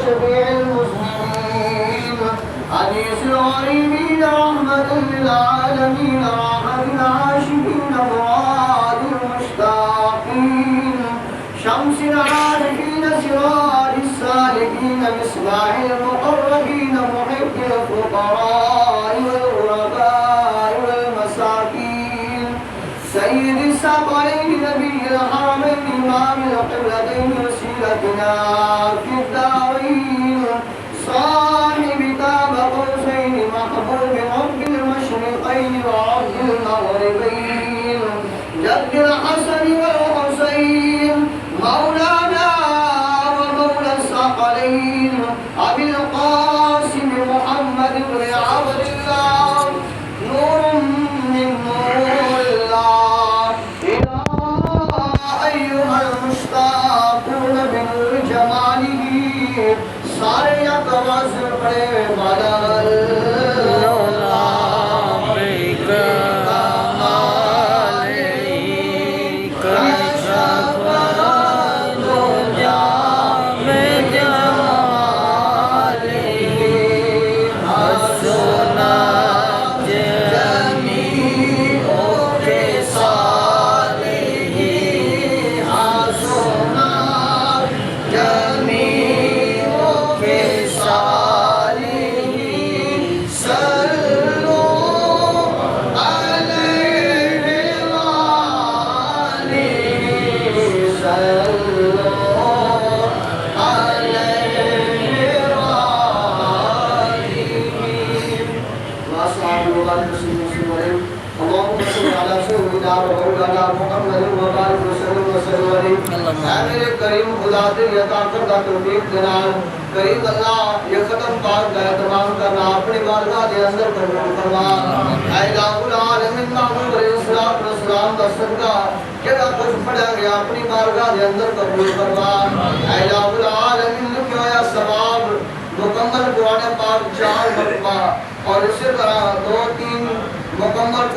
شفيع المسلمين أنيس الغريبين رحمة للعالمين راحة العاشقين مراد المشتاقين شمس العارفين سراج السالكين مصباح المقربين محب الفقراء والغرباء والمساكين سيد الثقلين نبي الحرمين إمام القبلتين وسيلتنا في الدارين صاحب كعب قوسين محبوب رب المشرقين ورب المغربين جد الحسن والحسين مولانا ومولى الثقلين أبي القاسم محمد بن عبد الله نور من نور الله يا أيها المشتاقون بنور جماله सारे आवाज पड़े मदल اللهم صل على سيدنا ومولانا محمد وبارك وسلم عليه मेरे करीम खुदा दे अता करदा तौफीक देना करीम अल्लाह ये खत्म पाक का तमाम करना अपनी बारगाह दे अंदर कबूल फरमा ऐ इलाहुल आलमीन महबूब अलैहिस्सलाम वस्सलाम दा सदका जेड़ा कुछ पढ़ा गया अपनी बारगाह दे अंदर कबूल फरमा ऐ इलाहुल आलमीन लिखा होया सवाब मुकम्मल कुरान पाक 4 मरतबा और इसी तरह 2-3 मुकम्मल